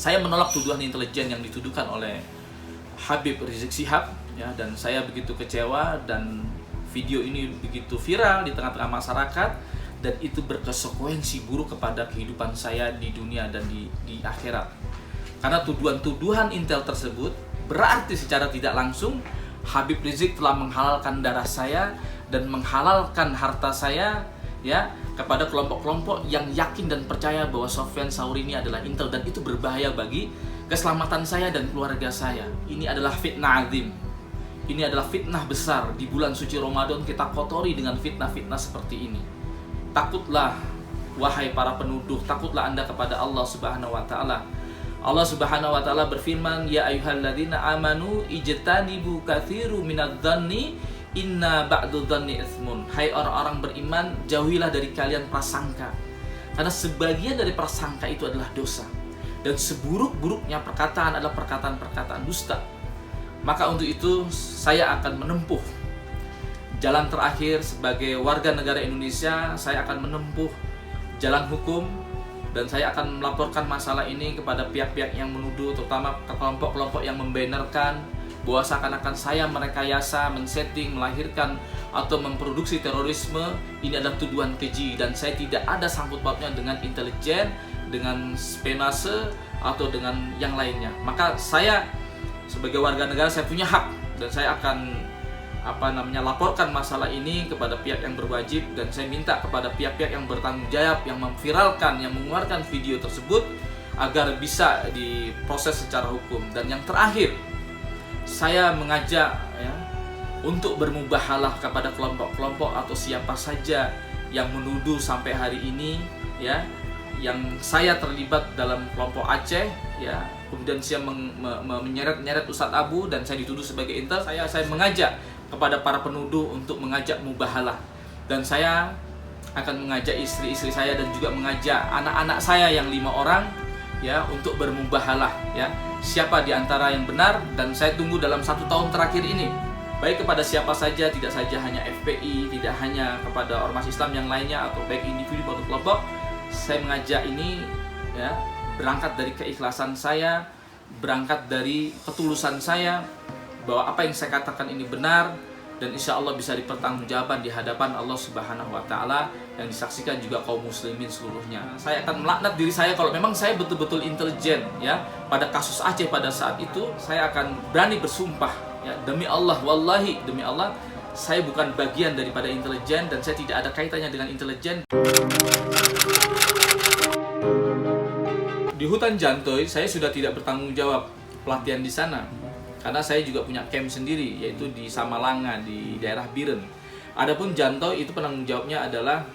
Saya menolak tuduhan intelijen yang dituduhkan oleh Habib Rizik Syihab, ya, dan saya begitu kecewa, dan video ini begitu viral di tengah-tengah masyarakat, dan itu berkonsekuensi buruk kepada kehidupan saya di dunia dan di akhirat. Karena tuduhan-tuduhan intel tersebut berarti secara tidak langsung Habib Rizik telah menghalalkan darah saya dan menghalalkan harta saya, ya, kepada kelompok-kelompok yang yakin dan percaya bahwa Sofyan Sauri ini adalah intel, dan itu berbahaya bagi keselamatan saya dan keluarga saya. Ini adalah fitnah azim. Ini adalah fitnah besar. Di bulan suci Ramadan kita kotori dengan fitnah-fitnah seperti ini. Takutlah wahai para penuduh, takutlah Anda kepada Allah Subhanahu wa taala. Allah Subhanahu wa taala berfirman, "Ya ayyuhalladzina amanu ijtanibu katsiru minadh-dhanni inna ba'dudh-dhanni itsmun." Hai orang-orang beriman, jauhilah dari kalian prasangka. Karena sebagian dari prasangka itu adalah dosa. Dan seburuk-buruknya perkataan adalah perkataan-perkataan dusta. Maka untuk itu saya akan menempuh jalan terakhir sebagai warga negara Indonesia. Saya akan menempuh jalan hukum, dan saya akan melaporkan masalah ini kepada pihak-pihak yang menuduh, terutama ke kelompok-kelompok yang membannerkan bahwa seakan-akan saya merekayasa, men-setting, melahirkan atau memproduksi terorisme. Ini adalah tuduhan keji, dan saya tidak ada sangkut pautnya dengan intelijen, dengan spionase atau dengan yang lainnya. Maka saya sebagai warga negara, saya punya hak, dan saya akan laporkan masalah ini kepada pihak yang berwajib, dan saya minta kepada pihak-pihak yang bertanggung jawab yang memviralkan, yang mengeluarkan video tersebut agar bisa diproses secara hukum. Dan yang terakhir, saya mengajak, ya, untuk bermubahalah kepada kelompok-kelompok atau siapa saja yang menuduh sampai hari ini, ya, yang saya terlibat dalam kelompok Aceh, ya, kemudian saya menyeret-nyeret Ustadz Abu dan saya dituduh sebagai intel. Saya mengajak kepada para penuduh untuk mengajak mubahalah, dan saya akan mengajak istri-istri saya dan juga mengajak anak-anak saya yang 5 orang, ya, untuk bermubahalah, ya, siapa di antara yang benar. Dan saya tunggu dalam 1 tahun terakhir ini, baik kepada siapa saja, tidak saja hanya FPI, tidak hanya kepada ormas Islam yang lainnya atau baik individu maupun kelompok. Saya mengajak ini, ya, berangkat dari keikhlasan saya, berangkat dari ketulusan saya, bahwa apa yang saya katakan ini benar, dan insya Allah bisa dipertanggungjawabkan di hadapan Allah Subhanahu wa taala, yang disaksikan juga kaum muslimin seluruhnya. Saya akan melaknat diri saya kalau memang saya betul-betul intelijen, ya, pada kasus Aceh pada saat itu. Saya akan berani bersumpah, ya, demi Allah, wallahi, demi Allah, saya bukan bagian daripada intelijen, dan saya tidak ada kaitannya dengan intelijen. Di hutan Jantoy saya sudah tidak bertanggung jawab pelatihan di sana, karena saya juga punya camp sendiri, yaitu di Samalanga, di daerah Biren. Adapun Jantoy itu penanggung jawabnya adalah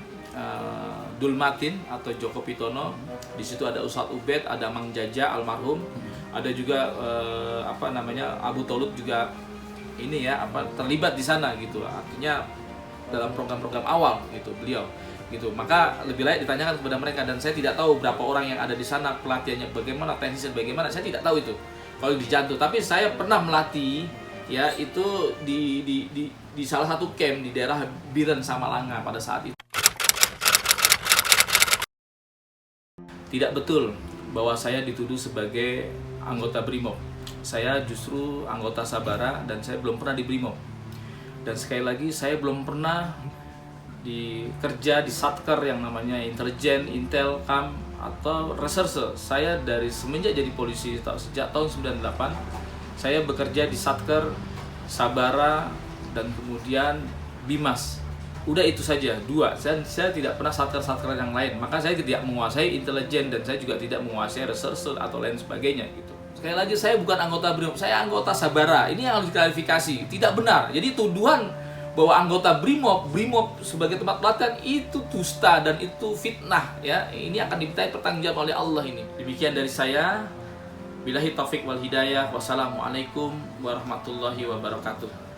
Dulmatin atau Joko Pitono. Di situ ada Ustadz Ubed, ada Mang Jaja almarhum, ada juga Abu Tolud juga ini, ya, terlibat di sana gitu. Artinya dalam program-program awal gitu beliau gitu. Maka lebih layak ditanyakan kepada mereka, dan saya tidak tahu berapa orang yang ada di sana, pelatihannya bagaimana, teknisnya bagaimana, saya tidak tahu itu kalau di Jantoy. Tapi saya pernah melatih, ya, itu di salah satu camp di daerah Biren Samalanga pada saat itu. Tidak betul bahwa saya dituduh sebagai anggota Brimob. Saya justru anggota Sabara, dan saya belum pernah di Brimob. Dan sekali lagi, saya belum pernah kerja di Satker yang namanya intelijen, intel, kam, atau reserse. Saya dari semenjak jadi polisi sejak tahun 98, saya bekerja di Satker, Sabara, dan kemudian Bimas. Udah itu saja, 2. Saya tidak pernah Satker yang lain. Maka saya tidak menguasai intelijen, dan saya juga tidak menguasai reserse atau lain sebagainya gitu. Sekali lagi, saya bukan anggota Brimob, saya anggota Sabara. Ini yang harus diklarifikasi, tidak benar. Jadi tuduhan bahwa anggota Brimob sebagai tempat pelatihan itu dusta dan itu fitnah, ya. Ini akan dimintai pertanggungjawaban oleh Allah ini. Demikian dari saya. Billahi taufik wal hidayah. Wassalamualaikum warahmatullahi wabarakatuh.